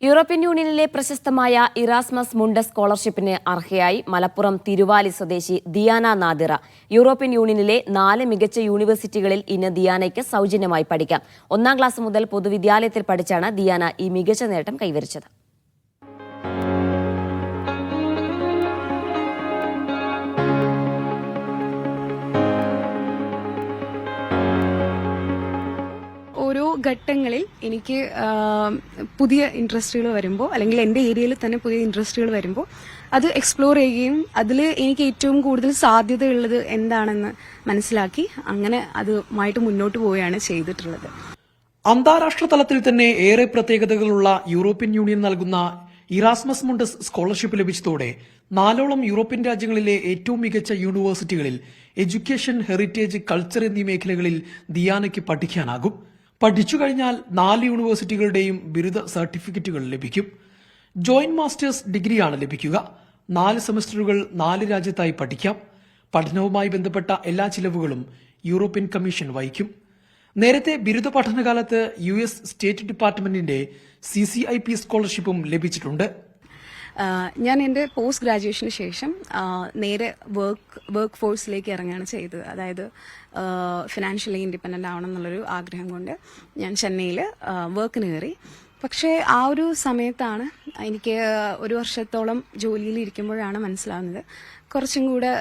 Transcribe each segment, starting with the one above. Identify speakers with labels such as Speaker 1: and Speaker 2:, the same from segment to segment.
Speaker 1: European യൂണിയനിലെ പ്രശസ്തമായ Erasmus മുണ്ടസ് സ്കോളർഷിപ്പിന് അർഹയായി Malappuram Thiruvali സ്വദേശി Diana Nadira. European യൂണിയനിലെ 4 മികച്ച യൂണിവേഴ്സിറ്റികളിൽ ഇന്ന് ദിയാനയ്ക്ക് സൗജന്യമായി പഠിക്കാം. 1-ാം ക്ലാസ് മുതൽ പൊതുവിദ്യാലയത്തിൽ പഠിച്ചാണ് ദിയാന ഈ മികച്ച നേട്ടം കൈവരിച്ചത്.
Speaker 2: ഓരോ ഘട്ടങ്ങളിൽ എനിക്ക് പുതിയ ഇൻട്രസ്റ്റുകൾ വരുമ്പോൾ അല്ലെങ്കിൽ എൻ്റെ ഏരിയയിൽ തന്നെ പുതിയ ഇൻട്രസ്റ്റുകൾ വരുമ്പോൾ അത് എക്സ്പ്ലോർ ചെയ്യുകയും അതിൽ എനിക്ക് ഏറ്റവും കൂടുതൽ സാധ്യതയുള്ളത് എന്താണെന്ന് മനസ്സിലാക്കി അങ്ങനെ അതുമായിട്ട് മുന്നോട്ട് പോവുകയാണ് ചെയ്തിട്ടുള്ളത്.
Speaker 3: അന്താരാഷ്ട്ര തലത്തിൽ തന്നെ ഏറെ പ്രത്യേകതകളുള്ള യൂറോപ്യൻ യൂണിയൻ നൽകുന്ന ഇറാസ്മസ് മുണ്ടസ് സ്കോളർഷിപ്പ് ലഭിച്ചതോടെ 4ഓളം യൂറോപ്യൻ രാജ്യങ്ങളിലെ ഏറ്റവും മികച്ച യൂണിവേഴ്സിറ്റികളിൽ എഡ്യൂക്കേഷൻ, ഹെറിറ്റേജ്, കൾച്ചർ എന്നീ മേഖലകളിൽ ദിയാനയ്ക്ക് പഠിക്കാനാകും. പഠിച്ചു കഴിഞ്ഞാൽ 4 യൂണിവേഴ്സിറ്റികളുടെയും ബിരുദ സർട്ടിഫിക്കറ്റുകൾ ലഭിക്കും. ജോയിന്റ് മാസ്റ്റേഴ്സ് ഡിഗ്രിയാണ് ലഭിക്കുക. 4 സെമസ്റ്ററുകൾ 4 രാജ്യത്തായി പഠിക്കാം. പഠനവുമായി ബന്ധപ്പെട്ട എല്ലാ ചിലവുകളും യൂറോപ്യൻ കമ്മീഷൻ വഹിക്കും. നേരത്തെ ബിരുദ പഠനകാലത്ത് US സ്റ്റേറ്റ് ഡിപ്പാർട്ട്മെന്റിന്റെ CCIP സ്കോളർഷിപ്പും ലഭിച്ചിട്ടുണ്ട്.
Speaker 2: ഞാൻ എൻ്റെ പോസ്റ്റ് ഗ്രാജുവേഷന് ശേഷം നേരെ വർക്ക് ഫോഴ്സിലേക്ക് ഇറങ്ങുകയാണ് ചെയ്തത്. അതായത് ഫിനാൻഷ്യലി ഇൻഡിപെൻഡൻ്റ് ആവണം എന്നുള്ളൊരു ആഗ്രഹം കൊണ്ട് ഞാൻ ചെന്നൈയിൽ വർക്കിന് കയറി. പക്ഷേ ആ ഒരു സമയത്താണ് എനിക്ക് 1 വർഷത്തോളം ജോലിയിൽ ഇരിക്കുമ്പോഴാണ് മനസ്സിലാവുന്നത് കുറച്ചും കൂടെ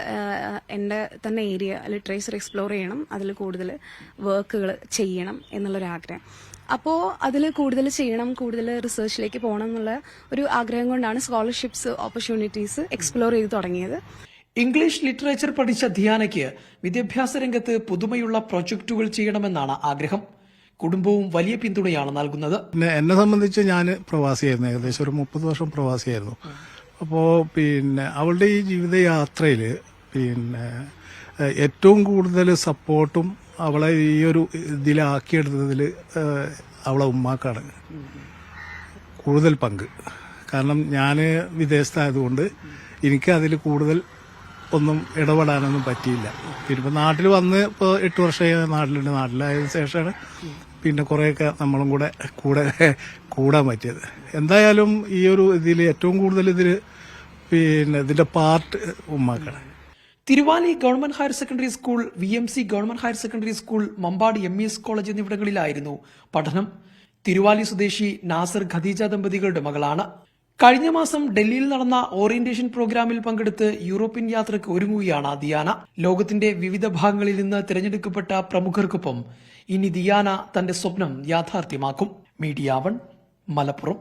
Speaker 2: എൻ്റെ തന്നെ ഏരിയ ലിറ്ററേച്ചർ എക്സ്പ്ലോർ ചെയ്യണം, അതിൽ കൂടുതൽ വർക്കുകൾ ചെയ്യണം എന്നുള്ളൊരാഗ്രഹം. അപ്പോൾ അതിൽ കൂടുതൽ ചെയ്യണം, കൂടുതൽ റിസർച്ചിലേക്ക് പോകണം എന്നുള്ള ഒരു ആഗ്രഹം കൊണ്ടാണ് സ്കോളർഷിപ്സ് ഓപ്പർച്യൂണിറ്റീസ് എക്സ്പ്ലോർ ചെയ്ത് തുടങ്ങിയത്.
Speaker 3: ഇംഗ്ലീഷ് ലിറ്ററേച്ചർ പഠിച്ച ദിയാനയ്ക്ക് വിദ്യാഭ്യാസ രംഗത്ത് പുതുമയുള്ള പ്രൊജക്ടുകൾ ചെയ്യണമെന്നാണ് ആഗ്രഹം. കുടുംബവും വലിയ പിന്തുണയാണ് നൽകുന്നത്.
Speaker 4: എന്നെ സംബന്ധിച്ച് ഞാൻ പ്രവാസിയായിരുന്നു, ഏകദേശം ഒരു 30 വർഷം പ്രവാസിയായിരുന്നു. അപ്പോൾ അവളുടെ ഈ ജീവിതയാത്രയിൽ ഏറ്റവും കൂടുതൽ സപ്പോർട്ടും അവളെ ഈ ഒരു ഇതിലാക്കിയെടുത്തതിൽ അവളെ ഉമ്മാക്കാണ് കൂടുതൽ പങ്ക്. കാരണം ഞാൻ വിദേശത്തായതുകൊണ്ട് എനിക്ക് അതിൽ കൂടുതൽ ഒന്നും ഇടപെടാനൊന്നും പറ്റിയില്ല. പിന്നെ ഇപ്പോൾ നാട്ടിൽ വന്ന് ഇപ്പോൾ 8 വർഷമായി നാട്ടിലുണ്ട്. നാട്ടിലായതിനു ശേഷമാണ് പിന്നെ കുറേയൊക്കെ നമ്മളും കൂടാൻ പറ്റിയത്. എന്തായാലും ഈ ഒരു ഇതിൽ ഏറ്റവും കൂടുതൽ ഇതിന്റെ പാർട്ട് ഉമ്മാക്കാണ്.
Speaker 3: Thiruvali government higher secondary school, VMC government higher secondary school, Mampad MES college എന്നിവിടങ്ങളിലായിരുന്നു പഠനം. തിരുവാലി സ്വദേശി നാസർ ഖദീജ ദമ്പതികളുടെ മകളാണ്. കഴിഞ്ഞ മാസം ഡൽഹിയിൽ നടന്ന ഓറിയന്റേഷൻ പ്രോഗ്രാമിൽ പങ്കെടുത്ത് യൂറോപ്യൻ യാത്രയ്ക്ക് ഒരുങ്ങുകയാണ് ദിയാന. ലോകത്തിന്റെ വിവിധ ഭാഗങ്ങളിൽ നിന്ന് തിരഞ്ഞെടുക്കപ്പെട്ട പ്രമുഖർക്കൊപ്പം ഇനി ദിയാന തന്റെ സ്വപ്നം യാഥാർത്ഥ്യമാക്കും. മീഡിയ 1 മലപ്പുറം.